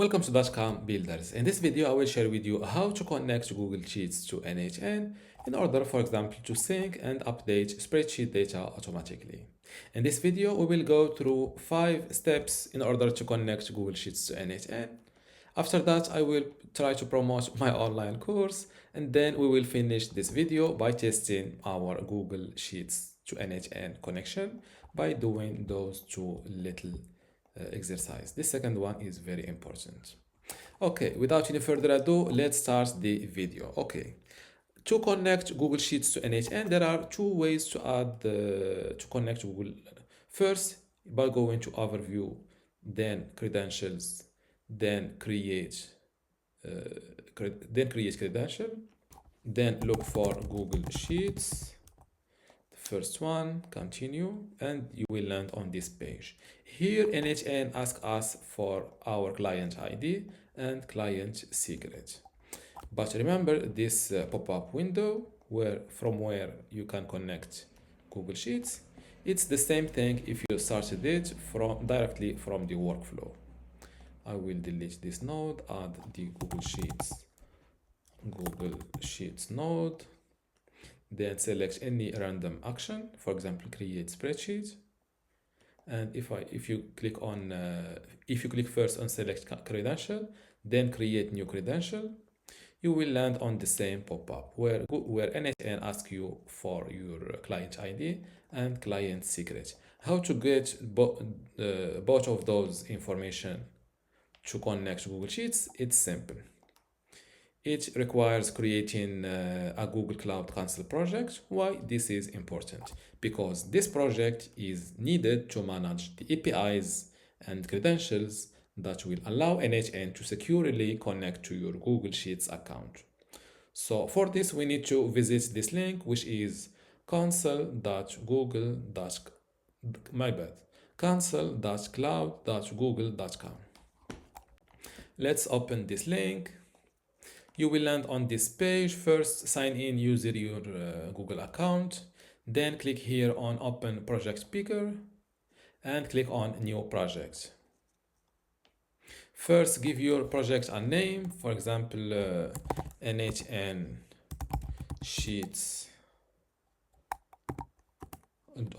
Welcome to dotcom.builders. In this video, I will share with you how to connect Google Sheets to n8n in order, for example, to sync and update spreadsheet data automatically. In this video, we will go through 5 steps in order to connect Google Sheets to n8n. After that, I will try to promote my online course, and then we will finish this video by testing our Google Sheets to n8n connection by doing those two little exercise. The second one is very important. Okay, without any further ado, let's start the video. Okay, to connect Google Sheets to n8n, there are two ways to add to connect Google. First, by going to Overview, then Credentials, then create credential, then look for Google Sheets. First one, continue, and you will land on this page. Here n8n asks us for our client ID and client secret. But remember this pop-up window from where you can connect Google Sheets. It's the same thing if you started it directly from the workflow. I will delete this node, add the Google Sheets node. Then select any random action, for example, create spreadsheet. And if you click first on select credential, then create new credential, you will land on the same pop-up where n8n asks you for your client ID and client secret. How to get both of those information to connect Google Sheets? It's simple. It requires creating a Google Cloud Console project. Why this is important? Because this project is needed to manage the APIs and credentials that will allow n8n to securely connect to your Google Sheets account. So for this, we need to visit this link, which is console.cloud.google.com. Let's open this link. You will land on this page. First, sign in using your Google account. Then click here on Open Project Picker and click on New Project. First, give your project a name, for example, n8n Sheets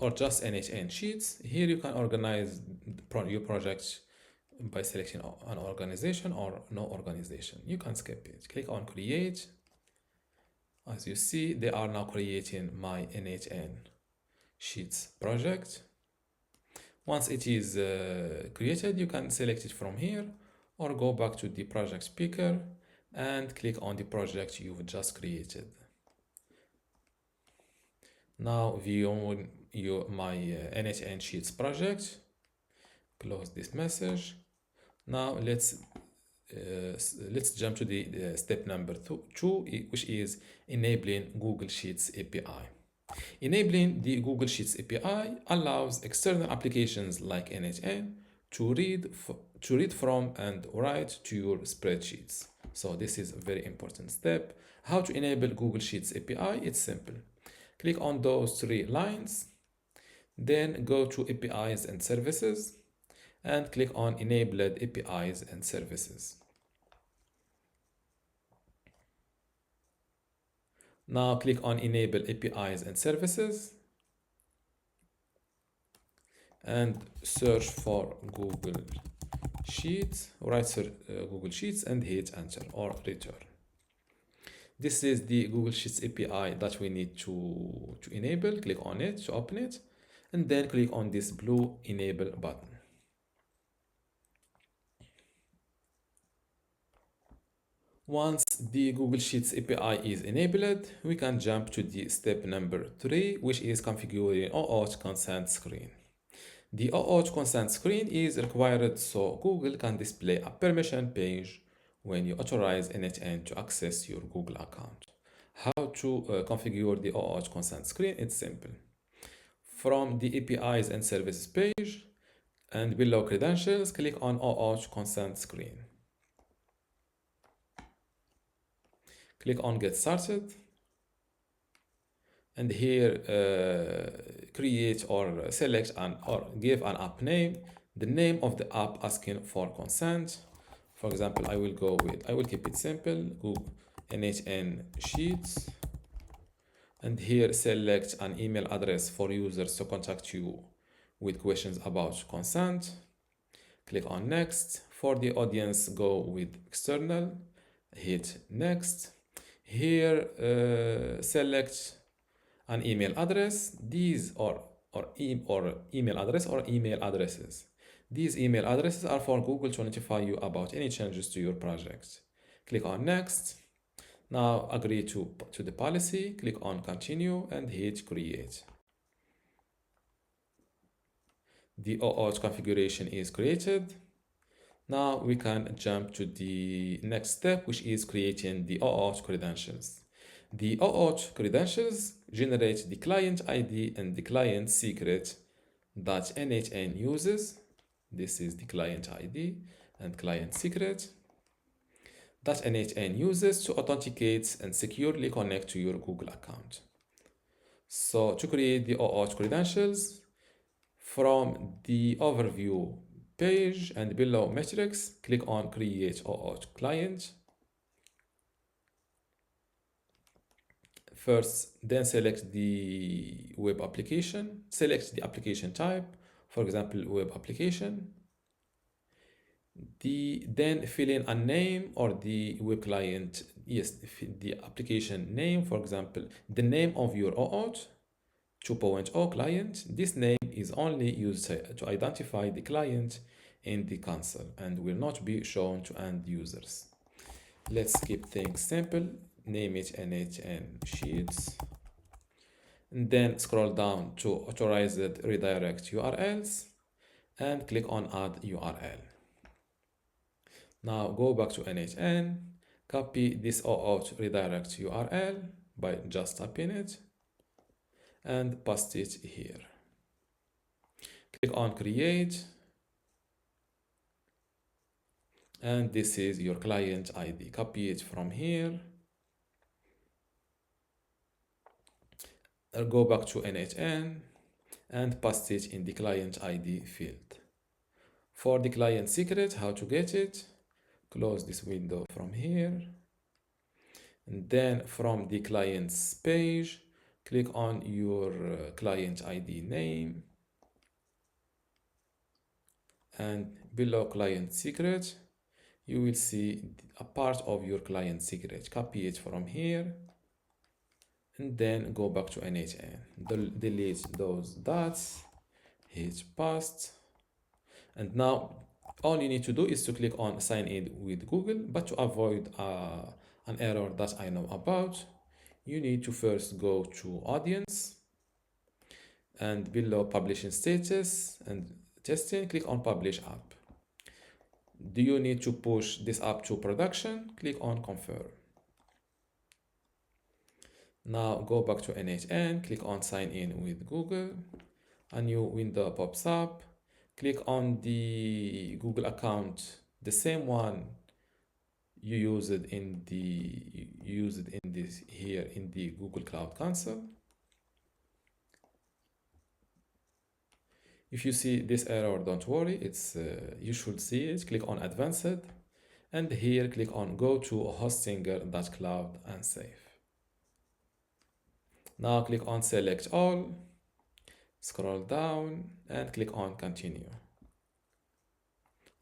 or just n8n Sheets. Here you can organize your project by selecting an organization or no organization. You can skip it. Click on create. As you see, they are now creating my n8n Sheets project. Once it is created, you can select it from here or go back to the project picker and click on the project you've just created. Now view my n8n Sheets project. Close this message. Now let's jump to the step number 2, which is enabling Google Sheets API. Enabling the Google Sheets API allows external applications like n8n to read from and write to your spreadsheets. So this is a very important step. How to enable Google Sheets API? It's simple. Click on those 3 lines, then go to APIs and services, and click on Enabled APIs and Services. Now click on Enable APIs and Services and search for Google Sheets, write Google Sheets and hit Enter or Return. This is the Google Sheets API that we need to enable. Click on it to open it, and then click on this blue Enable button. Once the Google Sheets API is enabled, we can jump to the step number 3, which is configuring OAuth consent screen. The OAuth consent screen is required so Google can display a permission page when you authorize n8n to access your Google account. How to configure the OAuth consent screen? It's simple. From the APIs and services page and below credentials, click on OAuth consent screen. Click on Get Started, and here create or select or give an app name, the name of the app asking for consent. For example, I will keep it simple, Google n8n sheets, and here select an email address for users to contact you with questions about consent. Click on next. For the audience, go with external, hit next. Here select an email address. These are email address or email addresses. These email addresses are for Google to notify you about any changes to your project. Click on next. Now agree to the policy, click on continue and hit create. The OAuth configuration is created. Now we can jump to the next step, which is creating the OAuth credentials. The OAuth credentials generate the client ID and the client secret that n8n uses. This is the client ID and client secret that n8n uses to authenticate and securely connect to your Google account. So to create the OAuth credentials, from the overview page and below metrics, click on create OAuth client. First, then select the web application, select the application type, for example, web application. Then fill in a name or the web client, yes, the application name, for example, the name of your OAuth 2.0 client. This name is only used to identify the client in the console and will not be shown to end users. Let's keep things simple. Name it n8n sheets. And then scroll down to authorized redirect URLs and click on add URL. Now go back to n8n, copy this OAuth redirect URL by just typing it and paste it here. Click on create, and this is your client ID. Copy it from here. Go back to n8n and paste it in the client ID field. For the client secret, how to get it? Close this window from here. And then from the client's page, click on your client ID name. And below client secret, you will see a part of your client secret. Copy it from here. And then go back to n8n. Delete those dots. Hit paste. And now all you need to do is to click on sign in with Google, but to avoid an error that I know about, you need to first go to audience and below publishing status and testing, click on publish app. Do you need to push this app to production? Click on confirm. Now go back to n8n, click on sign in with Google. A new window pops up. Click on the Google account, the same one you used in the Google Cloud Console. If you see this error, don't worry, you should see it. Click on advanced and here click on go to hostinger.cloud and save. Now click on select all, scroll down and click on continue.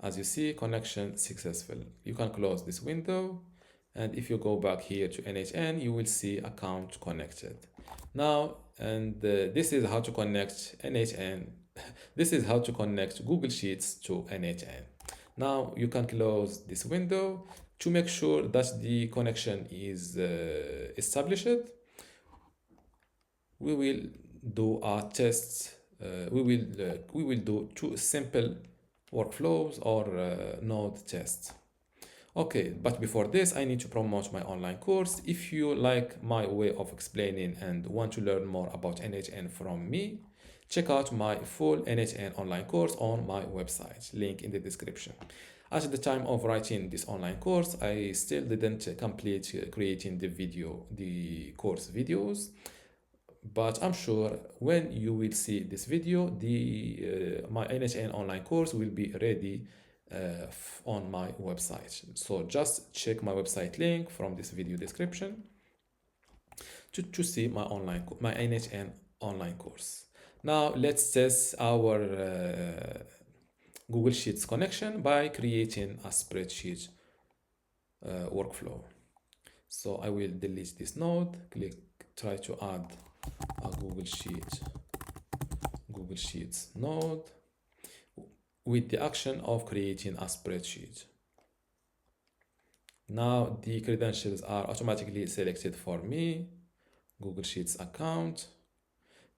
As you see, connection successful. You can close this window, and if you go back here to n8n, you will see account connected. Now, and this is how to connect n8n. This is how to connect Google Sheets to n8n. Now you can close this window to make sure that the connection is established. We will do a test. We will do two simple workflows or node tests. Okay, but before this, I need to promote my online course. If you like my way of explaining and want to learn more about n8n from me, check out my full n8n online course on my website, link in the description. At the time of writing this online course, I still didn't complete creating the course videos. But I'm sure when you will see this video, my n8n online course will be ready on my website. So just check my website link from this video description to see my my n8n online course. Now let's test our Google Sheets connection by creating a spreadsheet workflow. So I will delete this node, try to add a Google Sheets node with the action of creating a spreadsheet. Now the credentials are automatically selected for me, Google Sheets account.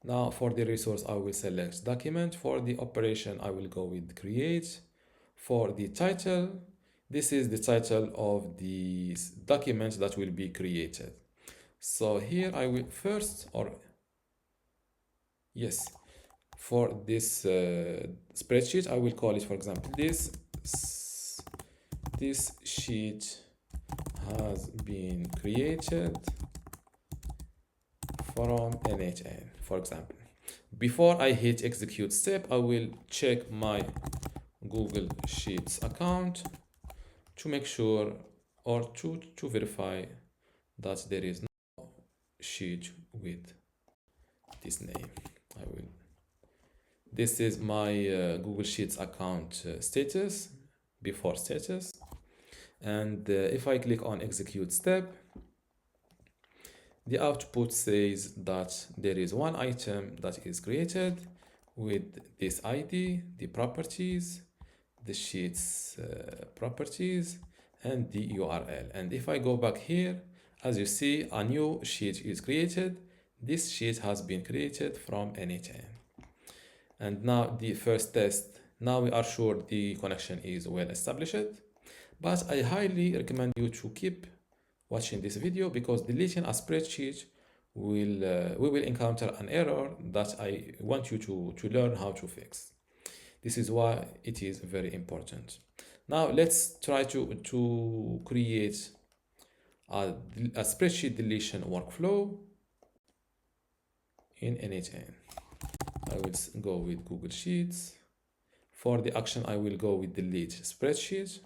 Now for the resource, I will select document. For the operation, I will go with create. For the title, this is the title of the document that will be created. So here I will first, for this spreadsheet, I will call it, for example, this sheet has been created from n8n, for example. Before I hit execute step, I will check my Google Sheets account to make sure or to verify that there is no sheet with this name. This is my Google Sheets account status, before status. And if I click on execute step, the output says that there is one item that is created with this ID, the properties, the sheets properties, and the URL. And if I go back here, as you see, a new sheet is created. This sheet has been created from n8n. And now the first test, now we are sure the connection is well established. But I highly recommend you to keep watching this video, because deleting a spreadsheet we will encounter an error that I want you to learn how to fix. This is why it is very important. Now let's try to create a spreadsheet deletion workflow in n8n. I will go with Google Sheets. For the action, I will go with delete spreadsheet.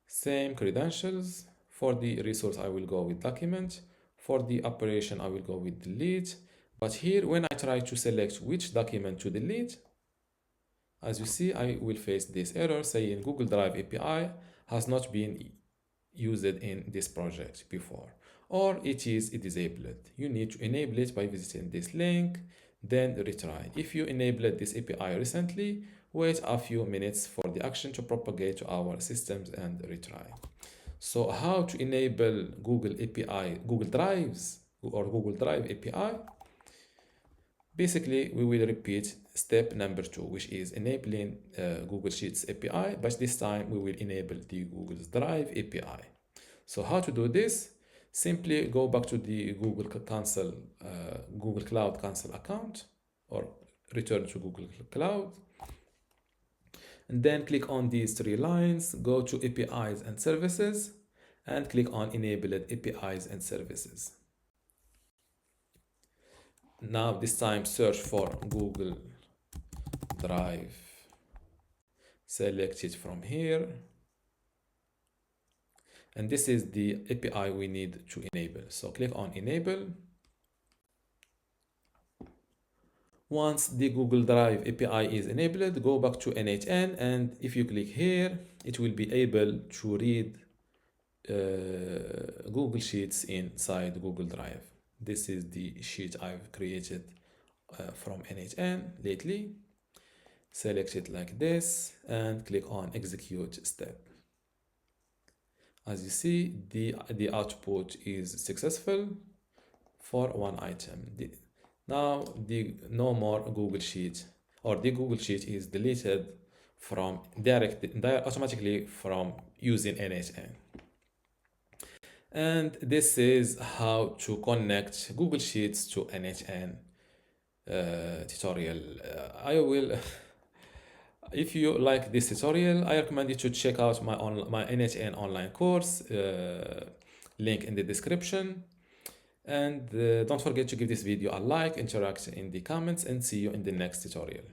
Same credentials. For the resource, I will go with document. For the operation, I will go with delete. But here, when I try to select which document to delete, as you see, I will face this error saying Google Drive API has not been used in this project before, or it is disabled. You need to enable it by visiting this link, then retry. If you enabled this API recently, wait a few minutes for the action to propagate to our systems and retry. So how to enable Google API, Google Drives or Google Drive API? Basically, we will repeat step number 2, which is enabling Google Sheets API, but this time we will enable the Google Drive API. So how to do this? Simply go back to the Google Cloud Console account, or return to Google Cloud. And then click on these 3 lines, go to APIs and services, and click on enabled APIs and services. Now this time search for Google Drive. Select it from here. And this is the API we need to enable. So click on enable. Once the Google Drive API is enabled, go back to n8n, and if you click here, it will be able to read Google Sheets inside Google Drive. This is the sheet I've created from n8n lately. Select it like this and click on execute step. As you see, the output is successful for one item. Now no more Google Sheet, or the Google Sheet is deleted from automatically from using n8n. And this is how to connect Google Sheets to n8n tutorial. If you like this tutorial, I recommend you to check out my n8n online course, link in the description. And don't forget to give this video a like, interact in the comments, and see you in the next tutorial.